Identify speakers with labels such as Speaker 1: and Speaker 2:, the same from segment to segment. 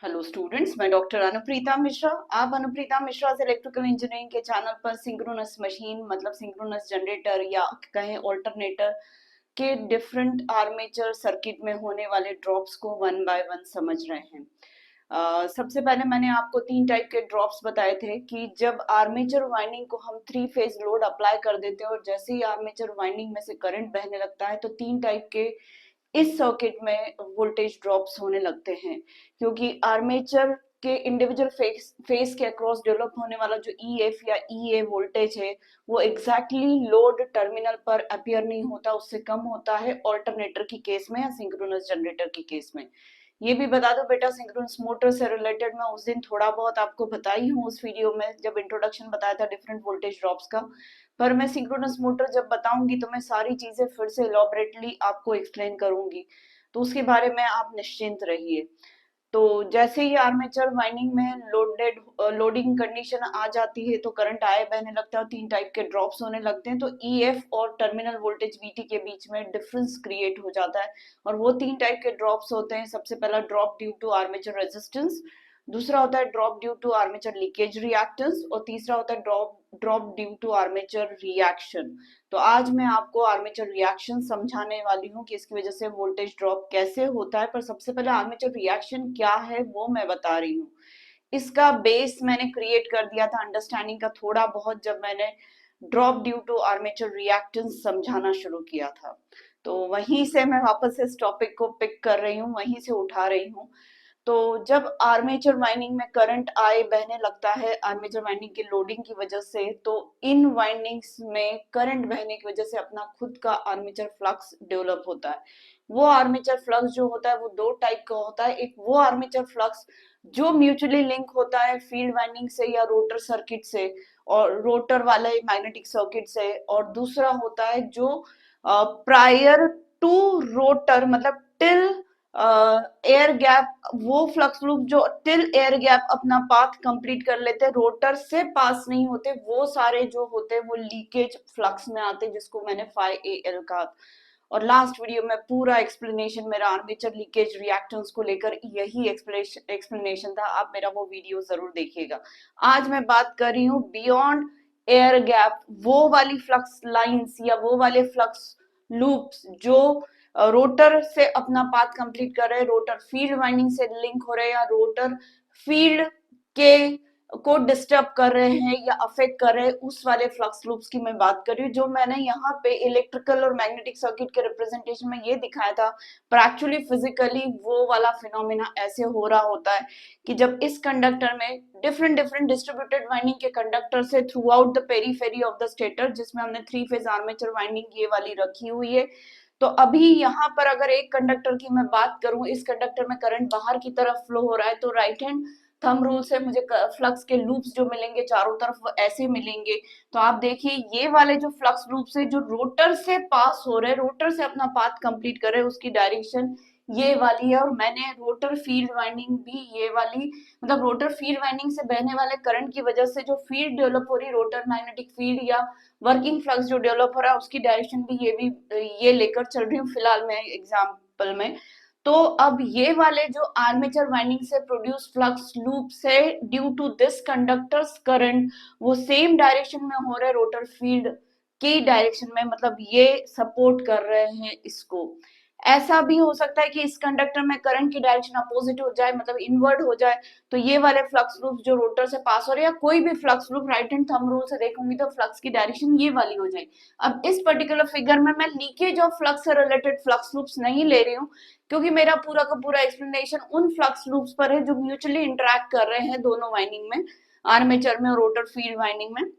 Speaker 1: Hello students, मैं doctor Anupreeta Mishra. आप अनुप्रीता मिश्रा से इलेक्ट्रिकल इंजीनियरिंग के चैनल पर सिंक्रोनस मशीन मतलब सिंक्रोनस जनरेटर या कहें ऑल्टरनेटर के डिफरेंट आर्मेचर सर्किट में होने वाले ड्रॉप्स को वन बाय वन समझ रहे हैं। सबसे पहले मैंने आपको तीन टाइप के ड्रॉप्स बताए थे कि जब आर्मेचर वाइंडिंग को हम थ्री फेज लोड अप्लाई कर देते हैं और जैसे ही आर्मेचर वाइंडिंग में से करंट बहने लगता है तो तीन टाइप के इस सर्किट में वोल्टेज ड्रॉप्स होने लगते हैं, क्योंकि आर्मेचर के इंडिविजुअल फेस के अक्रॉस डेवलप होने वाला जो ई एफ या ई ए वोल्टेज है वो एग्जैक्टली लोड टर्मिनल पर अपियर नहीं होता, उससे कम होता है ऑल्टरनेटर की केस में या सिंक्रोनस जनरेटर की केस में। ये भी बता दो बेटा, सिंक्रोनस मोटर से रिलेटेड मैं उस दिन थोड़ा बहुत आपको बताई हूँ उस वीडियो में जब इंट्रोडक्शन बताया था डिफरेंट वोल्टेज ड्रॉप्स का। पर मैं सिंक्रोनस मोटर जब बताऊंगी तो मैं सारी चीजें फिर से इलॉबरेटली आपको एक्सप्लेन करूंगी, तो उसके बारे में आप निश्चिंत रहिए। तो जैसे ही आर्मेचर वाइंडिंग में लोडिंग कंडीशन आ जाती है तो करंट आए बहने लगता है और तीन टाइप के ड्रॉप्स होने लगते हैं, तो ईएफ और टर्मिनल वोल्टेज वीटी के बीच में डिफरेंस क्रिएट हो जाता है। और वो तीन टाइप के ड्रॉप्स होते हैं। सबसे पहला drop due to armature resistance, दूसरा होता है drop due to armature leakage reactance और तीसरा होता है drop due to armature reaction. तो आज मैं आपको आर्मेचर रिएक्शन समझाने वाली हूँ कि इसकी वजह से वोल्टेज ड्रॉप कैसे होता है। पर सबसे पहले आर्मेचर रिएक्शन क्या है वो मैं बता रही हूँ। इसका बेस मैंने क्रिएट कर दिया था अंडरस्टैंडिंग का थोड़ा बहुत जब मैंने drop due to armature reactance समझाना शुरू किया था। तो वहीं से मैं वापस इस टॉपिक को पिक कर रही हूँ, वहीं से उठा रही हूँ। तो जब आर्मेचर वाइंडिंग में करंट आए बहने लगता है आर्मेचर वाइंडिंग की लोडिंग की वजह से, तो इन वाइंडिंग्स में करंट बहने की वजह से अपना खुद का आर्मेचर फ्लक्स डेवलप होता है। वो आर्मेचर फ्लक्स जो होता है वो दो टाइप का होता है। एक वो आर्मेचर फ्लक्स जो म्यूचुअली लिंक होता है फील्ड वाइंडिंग से या रोटर सर्किट से और रोटर वाले मैग्नेटिक सर्किट से, और दूसरा होता है जो प्रायर टू रोटर मतलब टिल एयर गैप, वो फ्लक्स लूप जो टिल एयर गैप अपना पाथ कंप्लीट कर लेते हैं, रोटर से पास नहीं होते, वो सारे जो होते हैं वो लीकेज फ्लक्स में आते हैं, जिसको मैंने फाई ए एल कहा। और लास्ट वीडियो में पूरा एक्सप्लेनेशन मेरा आर्मेचर लीकेज रिएक्टेंस को लेकर यही एक्सप्लेनेशन था, आप मेरा वो वीडियो जरूर देखिएगा। आज मैं बात कर रही हूँ बियॉन्ड एयर गैप, वो वाली फ्लक्स लाइंस या वो वाले फ्लक्स लूप्स जो रोटर से अपना पाथ कंप्लीट कर रहे हैं, रोटर फील्ड वाइंडिंग से लिंक हो रहे हैं या रोटर फील्ड के को डिस्टर्ब कर रहे हैं या अफेक्ट कर रहे हैं, उस वाले फ्लक्स लूप्स की मैं बात कर रही हूँ जो मैंने यहाँ पे इलेक्ट्रिकल और मैग्नेटिक सर्किट के रिप्रेजेंटेशन में ये दिखाया था। पर एक्चुअली फिजिकली वो वाला फिनोमेना ऐसे हो रहा होता है कि जब इस कंडक्टर में डिफरेंट डिफरेंट डिस्ट्रीब्यूटेड वाइंडिंग के कंडक्टर से through out the periphery of the stator, जिसमें हमने थ्री फेज आर्मेचर वाइंडिंग ये वाली रखी हुई है। तो अभी यहाँ पर अगर एक कंडक्टर की मैं बात करूं, इस कंडक्टर में करंट बाहर की तरफ फ्लो हो रहा है, तो राइट हैंड थंब रूल से मुझे फ्लक्स के लूप्स जो मिलेंगे चारों तरफ वो ऐसे मिलेंगे। तो आप देखिए ये वाले जो फ्लक्स लूप्स है जो रोटर से पास हो रहे हैं, रोटर से अपना पाथ कंप्लीट कर रहे हैं, उसकी डायरेक्शन ये वाली है। और मैंने रोटर फील्ड वाइंडिंग भी ये वाली, मतलब रोटर फील्ड वाइंडिंग से बहने वाले करंट की वजह से जो फील्ड डेवलप हो रही है, रोटर मैग्नेटिक फील्ड या वर्किंग फ्लक्स जो डेवलप हो रहा है, उसकी डायरेक्शन भी ये लेकर चल रही हूँ फिलहाल मैं एग्जाम्पल में। तो अब ये वाले जो आर्मेचर वाइंडिंग से प्रोड्यूस फ्लक्स लूप से due to this conductors current वो सेम डायरेक्शन में हो रहे रोटर फील्ड की डायरेक्शन में, मतलब ये सपोर्ट कर रहे हैं इसको। ऐसा भी हो सकता है कि इस कंडक्टर में करंट की डायरेक्शन अपोजिट हो जाए, मतलब इनवर्ट हो जाए, तो ये वाले फ्लक्स लूप जो रोटर से पास हो रहे हैं या कोई भी flux loop right hand thumb rule से देखूंगी तो फ्लक्स की डायरेक्शन ये वाली हो जाए। अब इस पर्टिकुलर फिगर में मैं लीकेज ऑफ फ्लक्स से रिलेटेड फ्लक्स लूप्स नहीं ले रही हूँ, क्योंकि मेरा पूरा का पूरा एक्सप्लेनेशन उन फ्लक्स लूप्स पर है जो म्यूचुअली इंटरेक्ट कर रहे हैं दोनों वाइंडिंग में, आर्मेचर में और रोटर फील्ड वाइंडिंग में।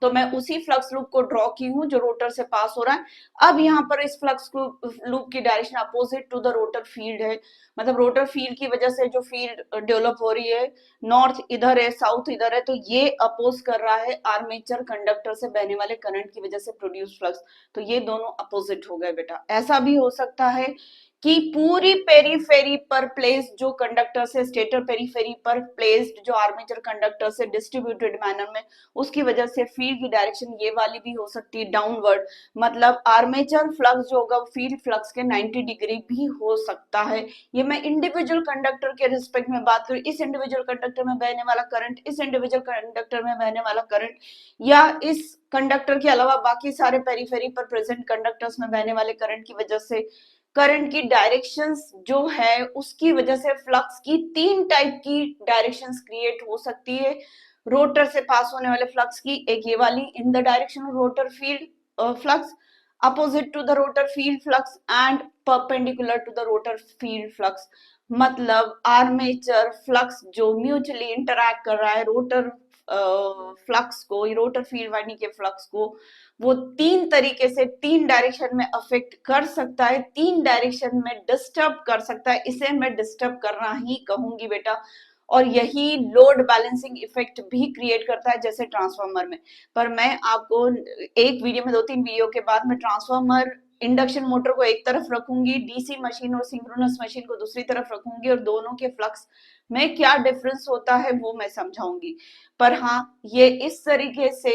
Speaker 1: तो मैं उसी फ्लक्स लूप को ड्रॉ की हूँ जो रोटर से पास हो रहा है। अब यहाँ पर इस फ्लक्स लूप की direction opposite to the rotor field है, मतलब रोटर फील्ड की वजह से जो फील्ड डेवलप हो रही है, नॉर्थ इधर है साउथ इधर है, तो ये अपोज कर रहा है आर्मेचर कंडक्टर से बहने वाले करंट की वजह से प्रोड्यूस फ्लक्स। तो ये दोनों अपोजिट हो गए बेटा। ऐसा भी हो सकता है कि पूरी पेरीफेरी पर प्लेस्ड जो कंडक्टर से स्टेटर पेरीफेरी पर प्लेस्ड जो आर्मेचर कंडक्टर से डिस्ट्रीब्यूटेड मैनर में, उसकी वजह से फील्ड की डायरेक्शन ये वाली भी हो सकती है डाउनवर्ड, मतलब आर्मेचर फ्लक्स जो होगा फील्ड फ्लक्स के 90 डिग्री भी हो सकता है। ये मैं इंडिविजुअल कंडक्टर के रिस्पेक्ट में बात करूं, इस इंडिविजुअल कंडक्टर में बहने वाला करंट, इस इंडिविजुअल कंडक्टर में बहने वाला करंट, या इस कंडक्टर के अलावा बाकी सारे पेरीफेरी पर प्रेजेंट कंडक्टर्स में बहने वाले करंट की वजह से करंट की डायरेक्शंस जो है उसकी वजह से फ्लक्स की 3 टाइप की डायरेक्शंस क्रिएट हो सकती है। रोटर से पास होने वाले फ्लक्स की एक ये वाली in the direction of rotor field flux, opposite to the rotor field flux and perpendicular to the rotor field flux. मतलब आर्मेचर फ्लक्स जो म्यूचुअली इंटरैक्ट कर रहा है रोटर फ्लक्स को, रोटर फील्ड वाइंडिंग के फ्लक्स को, वो 3 तरीके से 3 डायरेक्शन में अफेक्ट कर सकता है, 3 डायरेक्शन में डिस्टर्ब कर सकता है। इसे मैं डिस्टर्ब करना ही कहूंगी बेटा, और यही लोड बैलेंसिंग इफेक्ट भी क्रिएट करता है जैसे ट्रांसफार्मर में। पर मैं आपको एक वीडियो में 2-3 वीडियो के बाद मैं ट्रांसफार्मर इंडक्शन मोटर को एक तरफ रखूंगी, डीसी मशीन और सिंक्रोनस मशीन को दूसरी तरफ रखूंगी, और दोनों के फ्लक्स में क्या डिफरेंस होता है वो मैं समझाऊंगी। पर हाँ, ये इस तरीके से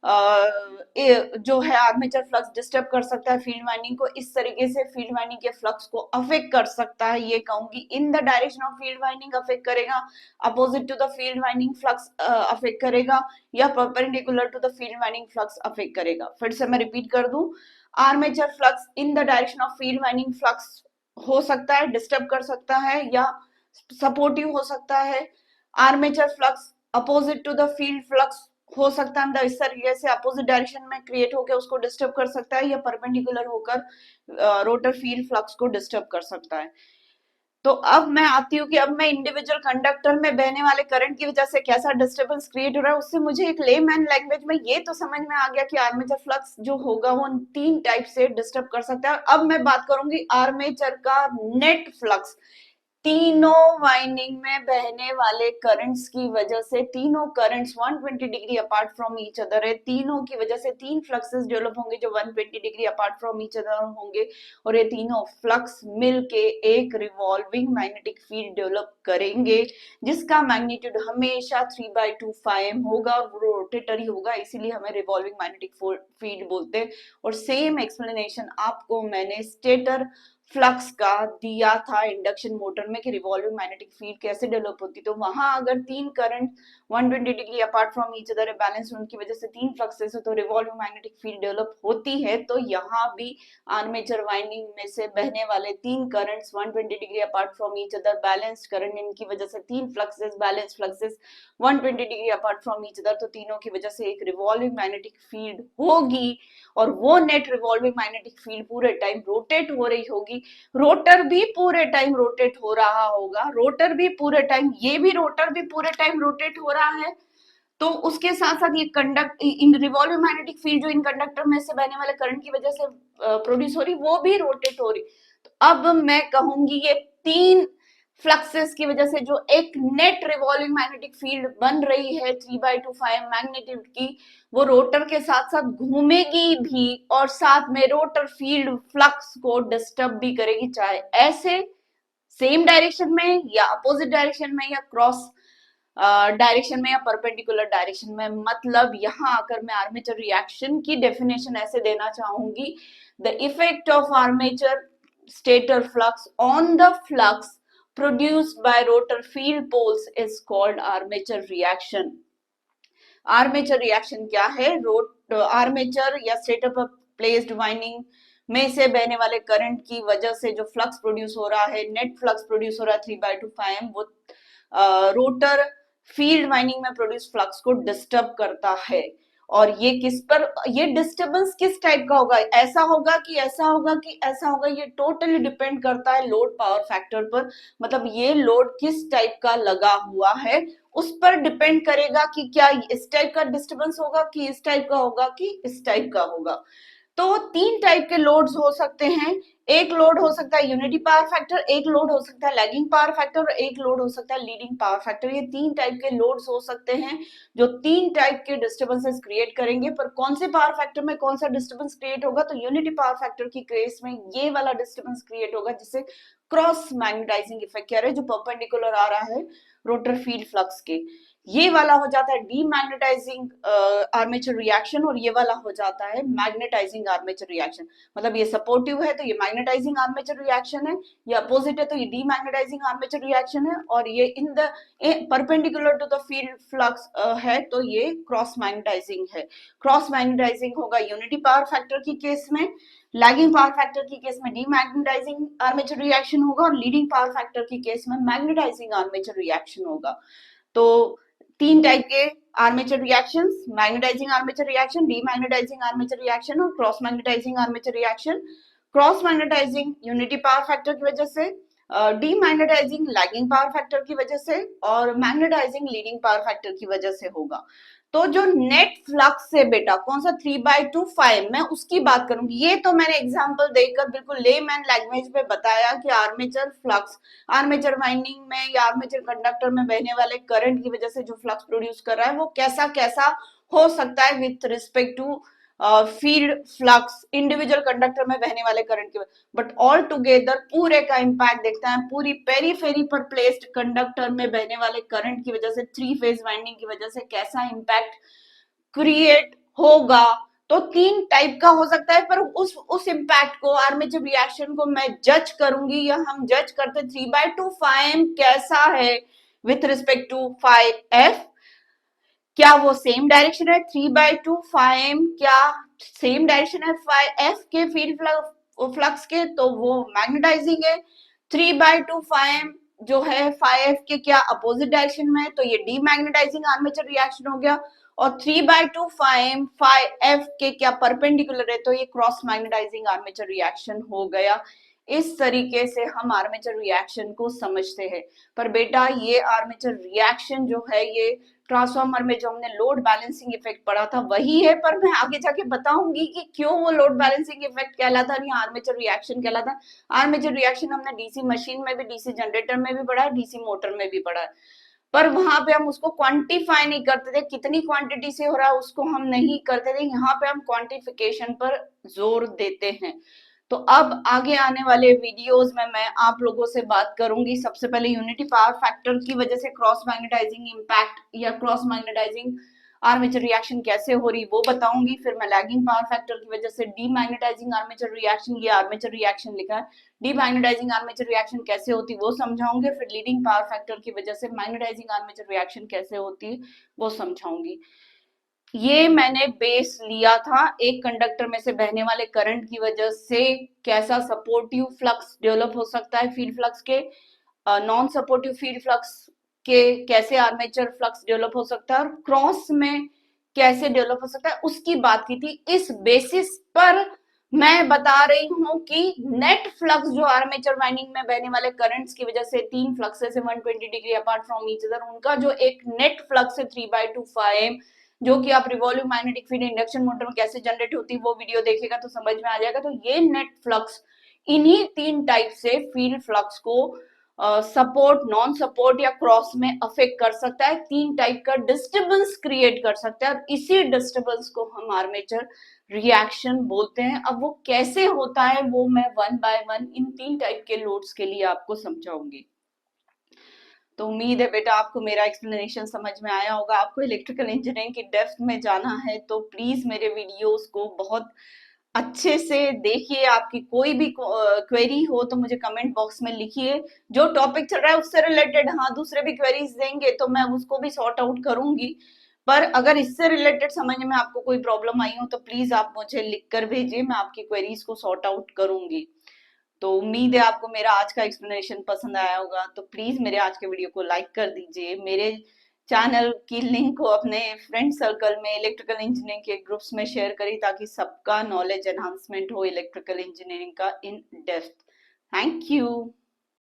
Speaker 1: जो है आर्मेचर फ्लक्स डिस्टर्ब कर सकता है फील्ड वाइंडिंग को, इस तरीके से फील्ड वाइंडिंग के फ्लक्स को अफेक्ट कर सकता है, ये कहूंगी in the direction of field winding affect करेगा, opposite to the field winding flux affect करेगा, या perpendicular to the field winding flux affect करेगा। फिर से मैं रिपीट कर दूं, armature flux in the direction of field winding flux हो सकता है, डिस्टर्ब कर सकता है या सपोर्टिव हो सकता है। Armature flux opposite to the field flux हो सकता है, मतलब इस तरीके से अपोजिट डायरेक्शन में क्रिएट होकर उसको डिस्टर्ब कर सकता है, या परपेंडिकुलर होकर रोटर फील्ड फ्लक्स को डिस्टर्ब कर सकता है। तो अब मैं आती हूँ कि अब मैं इंडिविजुअल कंडक्टर में बहने वाले करंट की वजह से कैसा डिस्टर्बेंस क्रिएट हो रहा है, उससे मुझे एक लेमैन लैंग्वेज में ये तो समझ में आ गया कि आर्मेचर फ्लक्स जो होगा वो 3 टाइप से डिस्टर्ब कर सकता है। अब मैं बात करूंगी आर्मेचर का नेट फ्लक्स, तीनों वाइंडिंग में बहने वाले करंट्स की वजह से, तीनों currents 120 degree apart from each other है, तीनों की वजह से 3 फ्लक्सेस डेवलप होंगे जो 120 degree apart from each other होंगे, और ये तीनों फ्लक्स मिलके एक रिवॉल्विंग मैग्नेटिक फील्ड डेवलप करेंगे जिसका मैग्नीट्यूड हमेशा 3/2 होगा, रोटेटरी होगा, इसीलिए हमें रिवॉल्विंग मैग्नेटिक फील्ड बोलते हैं। और सेम एक्सप्लेनेशन आपको मैंने स्टेटर फ्लक्स का दिया था इंडक्शन मोटर में कि रिवॉल्विंग मैग्नेटिक फील्ड कैसे डेवलप होती, तो वहां अगर 3 current 120 degree apart from each other balance उनकी वजह से 3 फ्लक्सेस हो तो रिवॉल्विंग मैग्नेटिक फील्ड डेवलप होती है। तो यहाँ भी आर्मेचर वाइंडिंग में से बहने वाले 3 currents 120 degree apart from each other balanced current, इनकी वजह से 3 fluxes balance fluxes 120 degree apart from each other, तो तीनों की वजह से एक रिवॉल्विंग मैग्नेटिक फील्ड होगी, और वो नेट रिवॉल्विंग मैग्नेटिक फील्ड पूरे टाइम रोटेट हो रही होगी, रोटर भी पूरे टाइम रोटेट हो रहा होगा, रोटर भी पूरे टाइम, ये भी रोटर भी पूरे टाइम रोटेट हो रहा है, तो उसके साथ साथ ये conduct in revolving magnetic field जो इन कंडक्टर में से बहने वाले करंट की वजह से प्रोड्यूस हो रही वो भी रोटेट हो रही। तो अब मैं कहूंगी ये 3 फ्लक्सेस की वजह से जो एक नेट रिवॉल्विंग मैग्नेटिक फील्ड बन रही है 3/2 मैग्नीट्यूड की, वो रोटर के साथ साथ घूमेगी भी और साथ में रोटर फील्ड फ्लक्स को डिस्टर्ब भी करेगी, चाहे ऐसे सेम डायरेक्शन में या अपोजिट डायरेक्शन में या क्रॉस डायरेक्शन में या परपेंडिकुलर डायरेक्शन में। मतलब यहाँ आकर मैं आर्मेचर रिएक्शन की डेफिनेशन ऐसे देना चाहूंगी, the effect of armature stator flux on the flux produced by rotor field poles is called armature reaction। Armature reaction क्या है? आर्मेचर या स्टेटर पर प्लेस्ड वाइंडिंग में से बहने वाले करंट की वजह से जो फ्लक्स प्रोड्यूस हो रहा है, नेट फ्लक्स प्रोड्यूस हो रहा है 3/2 वो रोटर फील्ड वाइंडिंग में प्रोड्यूस फ्लक्स को डिस्टर्ब करता है। और ये किस पर, ये डिस्टर्बेंस किस टाइप का होगा, ऐसा होगा कि ऐसा होगा कि ऐसा होगा, ये टोटली डिपेंड करता है लोड पावर फैक्टर पर। मतलब ये लोड किस टाइप का लगा हुआ है उस पर डिपेंड करेगा कि क्या इस टाइप का डिस्टर्बेंस होगा कि इस टाइप का होगा कि इस टाइप का होगा। तो 3 टाइप के लोड्स हो सकते हैं, एक लोड हो सकता है यूनिटी पावर फैक्टर, एक लोड हो सकता है लैगिंग पावर फैक्टर और एक लोड हो सकता है लीडिंग पावर फैक्टर। ये तीन टाइप के लोड्स हो सकते हैं जो तीन टाइप के डिस्टर्बेंसेस क्रिएट करेंगे। पर कौन से पावर फैक्टर में कौन सा डिस्टर्बेंस क्रिएट होगा, तो यूनिटी पावर फैक्टर की केस में ये वाला डिस्टर्बेंस क्रिएट होगा जिसे क्रॉस मैग्नेटाइजिंग इफेक्ट कह रहे हैं, जो परपेंडिकुलर आ रहा है रोटर फील्ड फ्लक्स के। ये वाला हो जाता है डीमैग्नेटाइजिंग आर्मेचर रिएक्शन और ये वाला हो जाता है मैग्नेटाइजिंग आर्मेचर रिएक्शन। मतलब ये सपोर्टिव है तो ये मैग्नेटाइजिंग आर्मेचर रिएक्शन है, ये अपोजिट है तो ये डीमैग्नेटाइजिंग आर्मेचर रिएक्शन है, और ये in the perpendicular to the field flux है तो ये क्रॉस मैग्नेटाइजिंग है। क्रॉस मैग्नेटाइजिंग होगा यूनिटी पावर फैक्टर की केस में, लैगिंग पावर फैक्टर की केस में डीमैग्नेटाइजिंग आर्मेचर रिएक्शन होगा और लीडिंग पावर फैक्टर की केस में मैग्नेटाइजिंग आर्मेचर रिएक्शन होगा। तो तीन टाइप के armature reactions, magnetising armature reaction, demagnetising armature reaction और cross magnetising armature reaction. Cross magnetising unity power factor की वजह से, डीमैग्नेटाइजिंग लैगिंग पावर फैक्टर की वजह से और मैग्नेटाइजिंग लीडिंग पावर फैक्टर की वजह से होगा। तो जो नेट फ्लक्स है बेटा कौन सा 3/2 मैं उसकी बात करूंगी। ये तो मैंने एग्जांपल देकर बिल्कुल लेमैन लैंग्वेज में बताया कि आर्मेचर फ्लक्स, आर्मेचर वाइंडिंग में या आर्मेचर कंडक्टर में बहने वाले करंट की वजह से जो फ्लक्स प्रोड्यूस कर रहा है वो कैसा कैसा हो सकता है with respect to field flux, individual conductor में बहने वाले करंट की। बट ऑल टुगेदर पूरे का इंपैक्ट देखता है पूरी पेरीफेरी पर प्लेस्ड कंडक्टर में बहने वाले करंट की वजह से, थ्री फेज वाइंडिंग की वजह से कैसा इंपैक्ट क्रिएट होगा। तो तीन टाइप का हो सकता है, पर उस इंपैक्ट को, आर्मेचर रिएक्शन को मैं जज करूंगी या हम जज करते 3/2 कैसा है विथ रिस्पेक्ट टू एफ। क्या वो सेम डायरेक्शन है 3/2 क्या सेम डायरेक्शन है एफ के फील्ड फ्लक्स के, तो वो मैग्नेटाइजिंग है। 3/2 जो है एफ के क्या अपोजिट डायरेक्शन में है, तो ये डीमैग्नेटाइजिंग आर्मेचर रिएक्शन हो गया। और 3/2 एफ के क्या परपेंडिकुलर है, तो ये क्रॉस मैग्नेटाइजिंग आर्मेचर रिएक्शन हो गया। इस तरीके से हम आर्मेचर रिएक्शन को समझते हैं। पर बेटा ये आर्मेचर रिएक्शन जो है ये ट्रांसफार्मर में जो हमने लोड बैलेंसिंग इफेक्ट पढ़ा था वही है, पर मैं आगे जाके बताऊंगी कि क्यों वो लोड बैलेंसिंग इफेक्ट कहलाता है या आर्मेचर रिएक्शन कहलाता है। आर्मेचर रिएक्शन हमने डीसी मशीन में भी, डीसी जनरेटर में भी पढ़ा है, डीसी मोटर में भी पढ़ा है, पर वहां पे हम उसको क्वांटिफाई नहीं करते थे, कितनी क्वांटिटी से हो रहा है उसको हम नहीं करते थे। यहाँ पे हम क्वांटिफिकेशन पर जोर देते हैं। तो अब आगे आने वाले वीडियोस में मैं आप लोगों से बात करूंगी सबसे पहले यूनिटी पावर फैक्टर की वजह से क्रॉस मैग्नेटाइजिंग इंपैक्ट या क्रॉस मैग्नेटाइजिंग आर्मेचर रिएक्शन कैसे हो रही वो बताऊंगी। फिर मैं लैगिंग पावर फैक्टर की वजह से डीमैग्नेटाइजिंग आर्मेचर रिएक्शन, ये आर्मेचर रिएक्शन लिखा है, डीमैग्नेटाइजिंग आर्मेचर रिएक्शन कैसे होती है वो समझाऊंगी। फिर लीडिंग पावर फैक्टर की वजह से मैग्नेटाइजिंग आर्मेचर रिएक्शन कैसे होती है वो समझाऊंगी। ये मैंने बेस लिया था एक कंडक्टर में से बहने वाले करंट की वजह से कैसा सपोर्टिव फ्लक्स डेवलप हो सकता है फील्ड फ्लक्स के, नॉन सपोर्टिव फील्ड फ्लक्स के कैसे आर्मेचर फ्लक्स डेवलप हो सकता है, और क्रॉस में कैसे डेवलप हो सकता है उसकी बात की थी। इस बेसिस पर मैं बता रही हूं कि नेट फ्लक्स जो आर्मेचर वाइंडिंग में बहने वाले करंट्स की वजह से तीन फ्लक्सेस है 120 degree apart from each other, उनका जो एक नेट फ्लक्स है 3/2 जो कि आप revolving magnetic field induction motor में कैसे जनरेट होती है वो वीडियो देखेगा तो समझ में आ जाएगा। तो ये नेट फ्लक्स इन्हीं तीन टाइप से फील्ड फ्लक्स को सपोर्ट, नॉन सपोर्ट या क्रॉस में अफेक्ट कर सकता है, तीन टाइप का डिस्टर्बेंस क्रिएट कर सकता है, और इसी डिस्टर्बेंस को हम आर्मेचर रिएक्शन बोलते हैं। अब वो कैसे होता है वो मैं वन बाय वन इन तीन टाइप के लोड्स के लिए आपको समझाऊंगी। तो उम्मीद है बेटा आपको मेरा एक्सप्लेनेशन समझ में आया होगा। आपको इलेक्ट्रिकल इंजीनियरिंग की डेप्थ में जाना है तो प्लीज मेरे वीडियोस को बहुत अच्छे से देखिए। आपकी कोई भी क्वेरी हो तो मुझे कमेंट बॉक्स में लिखिए। जो टॉपिक चल रहा है उससे रिलेटेड हाँ दूसरे भी क्वेरीज देंगे तो मैं उसको भी सॉर्ट आउट करूंगी, पर अगर इससे रिलेटेड समझने में आपको कोई प्रॉब्लम आई हो तो प्लीज आप मुझे लिख कर भेजिए, मैं आपकी क्वेरीज को सॉर्ट आउट करूंगी। तो उम्मीद है आपको मेरा आज का एक्सप्लेनेशन पसंद आया होगा। तो प्लीज मेरे आज के वीडियो को लाइक कर दीजिए, मेरे चैनल की लिंक को अपने फ्रेंड सर्कल में इलेक्ट्रिकल इंजीनियरिंग के ग्रुप्स में शेयर करिए ताकि सबका नॉलेज एनहांसमेंट हो इलेक्ट्रिकल इंजीनियरिंग का इन डेप्थ। Thank you.